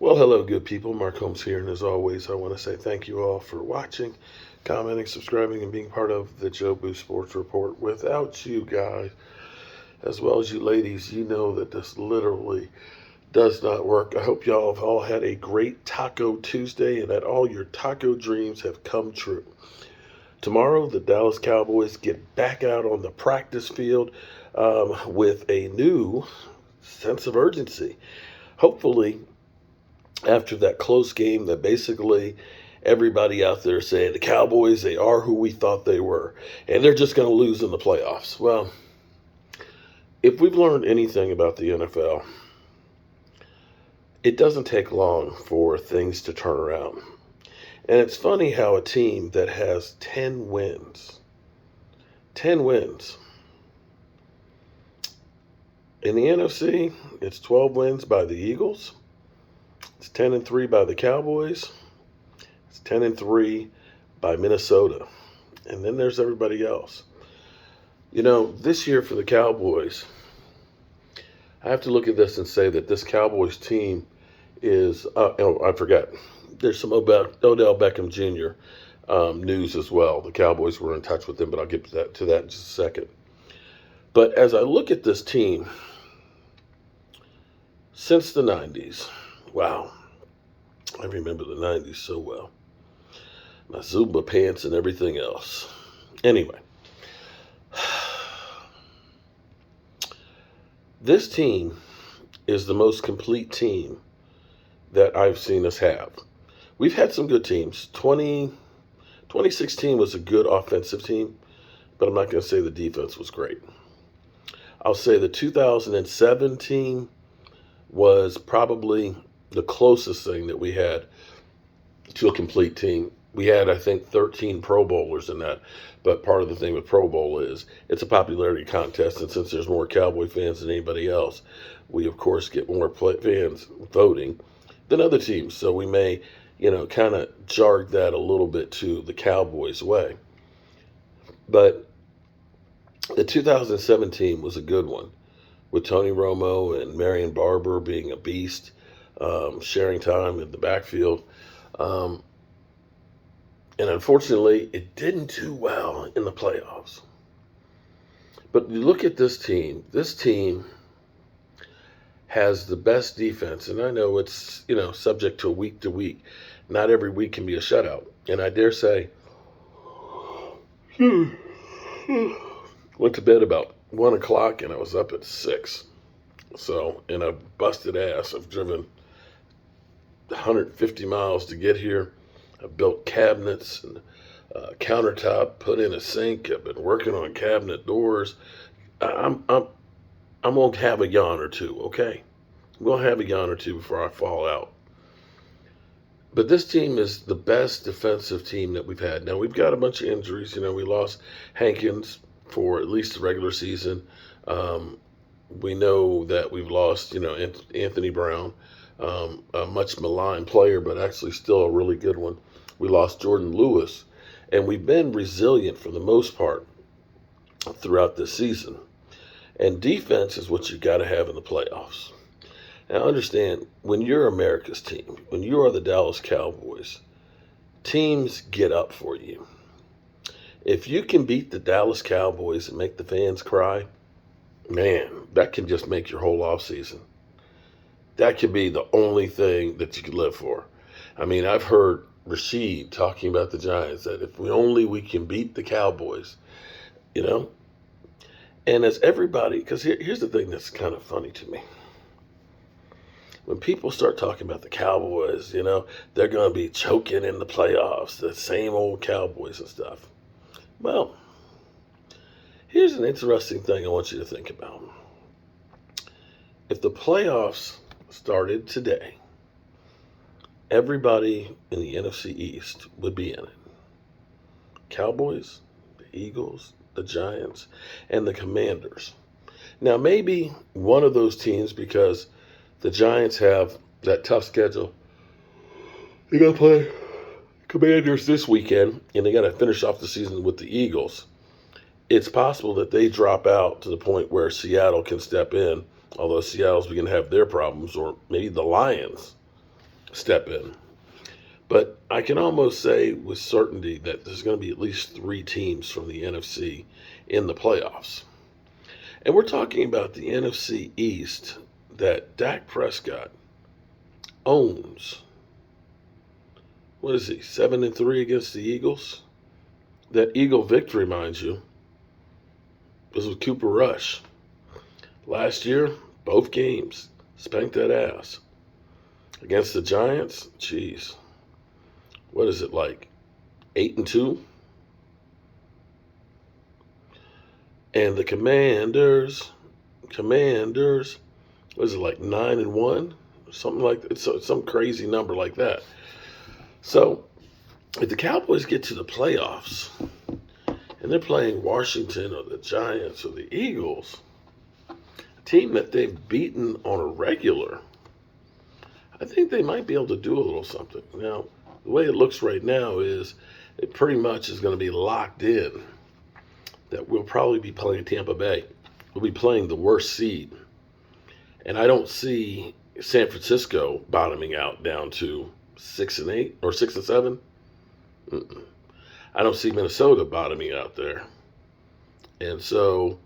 Well, hello, good people. Mark Holmes here, and as always, I want to say thank you all for watching, commenting, subscribing, and being part of the Joe Boo Sports Report. Without you guys, as well as you ladies, you know that this literally does not work. I hope y'all have all had a great Taco Tuesday and that all your taco dreams have come true. Tomorrow, the Dallas Cowboys get back out on the practice field with a new sense of urgency. Hopefully, after that close game that basically everybody out there saying the Cowboys, they are who we thought they were, and they're just going to lose in the playoffs. Well, if we've learned anything about the NFL, it doesn't take long for things to turn around. And it's funny how a team that has 10 wins, in the NFC, it's 12 wins by the Eagles, it's 10-3 by the Cowboys, it's 10-3 by Minnesota, and then there's everybody else. You know, this year for the Cowboys, I have to look at this and say that this Cowboys team is, I forgot, there's some Odell Beckham Jr. News as well. The Cowboys were in touch with them, but I'll get to that in just a second. But as I look at this team, since the 90s, wow, I remember the 90s so well. My Zumba pants and everything else. Anyway, this team is the most complete team that I've seen us have. We've had some good teams. 2016 was a good offensive team, but I'm not going to say the defense was great. I'll say the 2007 team was probably the closest thing that we had to a complete team. We had, I think, 13 Pro Bowlers in that. But part of the thing with Pro Bowl is it's a popularity contest. And since there's more Cowboy fans than anybody else, we, of course, get more fans voting than other teams. So we may, kind of jarg that a little bit to the Cowboys' way. But the 2017 was a good one, with Tony Romo and Marion Barber being a beast, sharing time in the backfield. And unfortunately, it didn't do well in the playoffs. But you look at this team has the best defense. And I know it's, subject to week to week. Not every week can be a shutout. And I dare say, went to bed about 1 o'clock and I was up at 6. So, in a busted ass, I've driven 150 miles to get here. I've built cabinets and countertop, put in a sink. I've been working on cabinet doors. I'm gonna have a yawn or two, okay? I'm gonna have a yawn or two before I fall out. But this team is the best defensive team that we've had. Now we've got a bunch of injuries. We lost Hankins for at least the regular season. We know that we've lost, Anthony Brown, a much maligned player, but actually still a really good one. We lost Jordan Lewis, and we've been resilient for the most part throughout this season. And defense is what you got to have in the playoffs. Now, understand, when you're America's team, when you are the Dallas Cowboys, teams get up for you. If you can beat the Dallas Cowboys and make the fans cry, man, that can just make your whole offseason. That could be the only thing that you could live for. I mean, I've heard Rashid talking about the Giants, that if we can beat the Cowboys, And as everybody, because here's the thing that's kind of funny to me. When people start talking about the Cowboys, they're going to be choking in the playoffs, the same old Cowboys and stuff. Well, here's an interesting thing I want you to think about. If the playoffs started today, everybody in the NFC East would be in it. Cowboys, the Eagles, the Giants, and the Commanders. Now, maybe one of those teams, because the Giants have that tough schedule, they got to play Commanders this weekend, and they got to finish off the season with the Eagles. It's possible that they drop out to the point where Seattle can step in, although Seattle's beginning to have their problems, or maybe the Lions. step in. But I can almost say with certainty that there's going to be at least 3 teams from the NFC in the playoffs. And we're talking about the NFC East that Dak Prescott owns. What is he, 7-3 against the Eagles? That Eagle victory, mind you, was with Cooper Rush. Last year, both games, spanked that ass. Against the Giants, jeez. What is it like? 8-2? And the Commanders, what is it like 9-1? Something like that. It's some crazy number like that. So if the Cowboys get to the playoffs and they're playing Washington or the Giants or the Eagles, a team that they've beaten on a regular, I think they might be able to do a little something. Now, the way it looks right now is it pretty much is going to be locked in that we'll probably be playing Tampa Bay. We'll be playing the worst seed. And I don't see San Francisco bottoming out down to 6-8 or 6-7. I don't see Minnesota bottoming out there. And so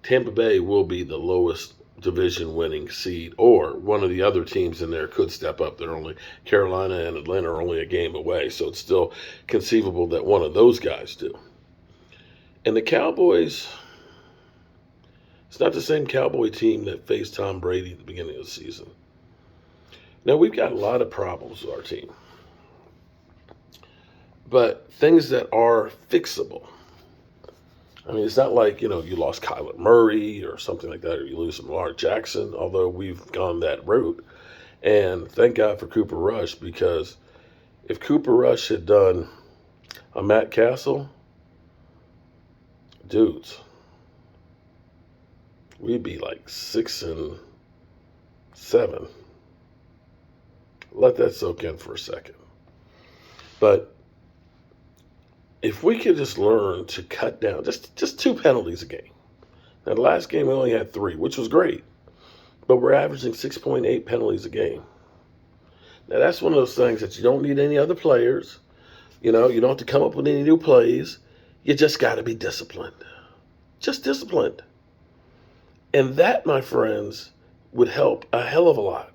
Tampa Bay will be the lowest division winning seed, or one of the other teams in there could step up. They're only Carolina and Atlanta are only a game away, so it's still conceivable that one of those guys do. And the Cowboys, it's not the same Cowboy team that faced Tom Brady at the beginning of the season. Now, we've got a lot of problems with our team, but things that are fixable. I mean, it's not like, you lost Kyler Murray or something like that, or you lose Lamar Jackson, although we've gone that route. And thank God for Cooper Rush, because if Cooper Rush had done a Matt Castle, dudes, we'd be like 6-7. Let that soak in for a second. But if we could just learn to cut down just 2 penalties a game. Now, the last game we only had 3, which was great, but we're averaging 6.8 penalties a game. Now, that's one of those things that you don't need any other players. You don't have to come up with any new plays. You just got to be disciplined. Just disciplined. And that, my friends, would help a hell of a lot.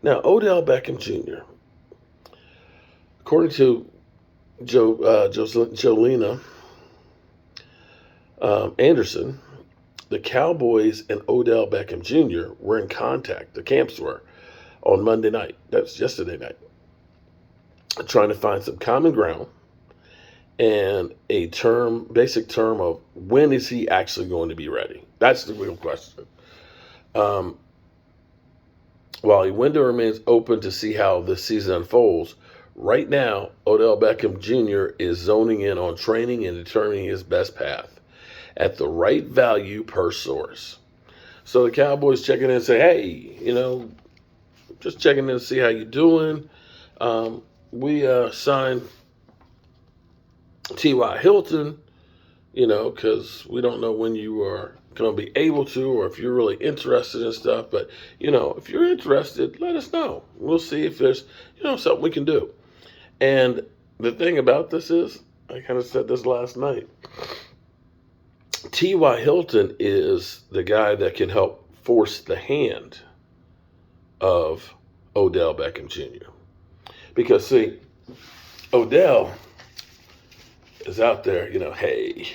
Now, Odell Beckham Jr., according to Jolena Anderson, the Cowboys and Odell Beckham Jr. were in contact. The camps were on Monday night. That's yesterday night. Trying to find some common ground and a basic term of when is he actually going to be ready? That's the real question. While a window remains open to see how this season unfolds, right now, Odell Beckham Jr. is zoning in on training and determining his best path at the right value per source. So the Cowboys checking in and say, hey, just checking in to see how you're doing. We signed T.Y. Hilton, because we don't know when you are going to be able to, or if you're really interested in stuff. But, if you're interested, let us know. We'll see if there's, something we can do. And the thing about this is, I kind of said this last night, T.Y. Hilton is the guy that can help force the hand of Odell Beckham Jr. Because, see, Odell is out there, hey,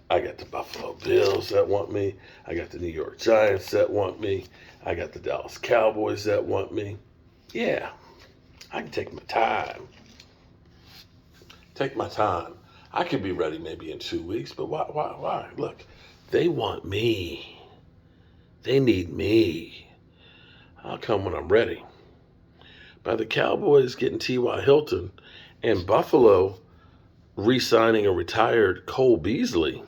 I got the Buffalo Bills that want me. I got the New York Giants that want me. I got the Dallas Cowboys that want me. Yeah, I can take my time. Take my time. I could be ready maybe in 2 weeks, but why? Look, they want me. They need me. I'll come when I'm ready. By the Cowboys getting T.Y. Hilton and Buffalo re-signing a retired Cole Beasley,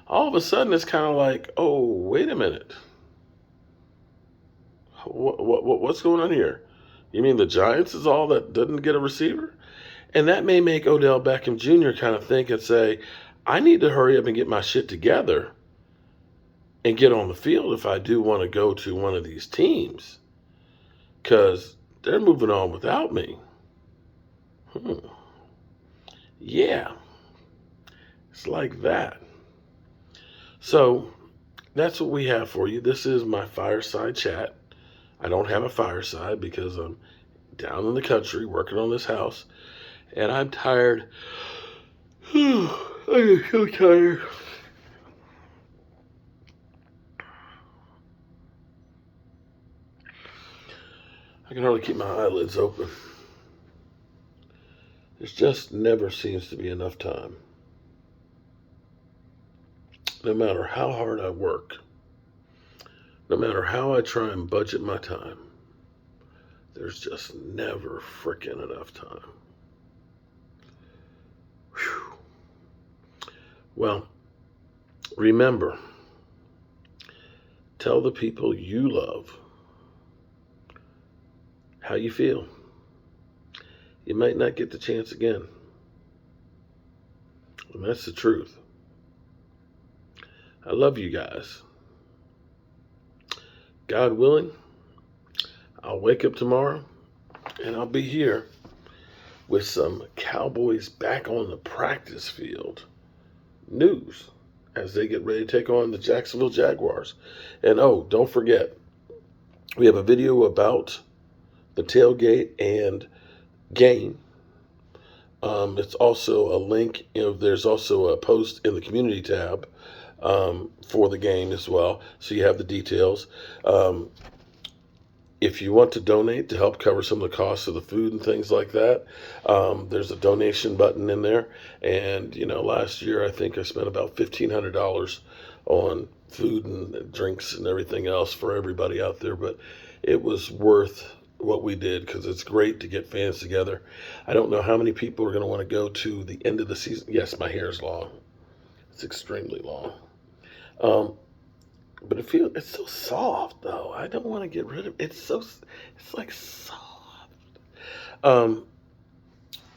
all of a sudden it's kind of like, oh, wait a minute. What's going on here? You mean the Giants is all that didn't get a receiver? And that may make Odell Beckham Jr. kind of think and say, I need to hurry up and get my shit together and get on the field if I do want to go to one of these teams. because they're moving on without me. Yeah, it's like that. So that's what we have for you. This is my fireside chat. I don't have a fireside because I'm down in the country working on this house, and I'm tired. I am so tired. I can hardly keep my eyelids open. There just never seems to be enough time. No matter how hard I work, no matter how I try and budget my time, there's just never frickin' enough time. Whew. Well, remember, tell the people you love how you feel. You might not get the chance again. And that's the truth. I love you guys. God willing, I'll wake up tomorrow and I'll be here with some Cowboys back on the practice field news as they get ready to take on the Jacksonville Jaguars. And oh, don't forget, we have a video about the tailgate and game. It's also a link. There's also a post in the community tab for the game as well, so you have the details. If you want to donate to help cover some of the costs of the food and things like that, there's a donation button in there. And last year I think I spent about $1,500 on food and drinks and everything else for everybody out there, but it was worth what we did because it's great to get fans together. I don't know how many people are going to want to go to the end of the season. Yes, my hair is long. It's extremely long. But it's so soft though. I don't want to get rid of it. It's like soft.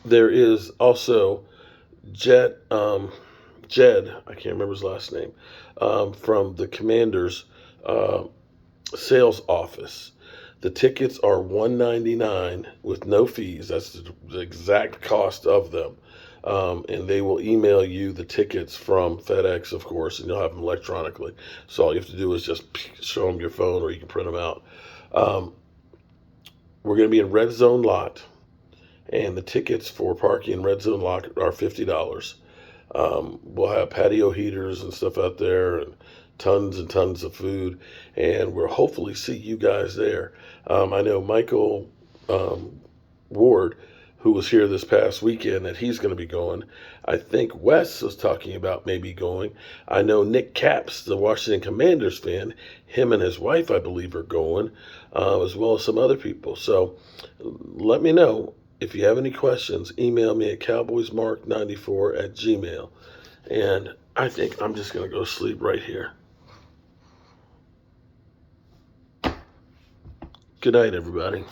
There is also Jed, I can't remember his last name, from the Commanders sales office. The tickets are $199 with no fees. That's the exact cost of them. And they will email you the tickets from FedEx, of course, and you'll have them electronically. So all you have to do is just show them your phone, or you can print them out. We're going to be in Red Zone Lot, and the tickets for parking in Red Zone Lot are $50. We'll have patio heaters and stuff out there, and tons of food, and we'll hopefully see you guys there. I know Michael Ward, who was here this past weekend, that he's going to be going. I think Wes was talking about maybe going. I know Nick Capps, the Washington Commanders fan, him and his wife, I believe, are going, as well as some other people. So let me know. If you have any questions, email me at cowboysmark94@gmail. And I think I'm just going to go sleep right here. Good night, everybody.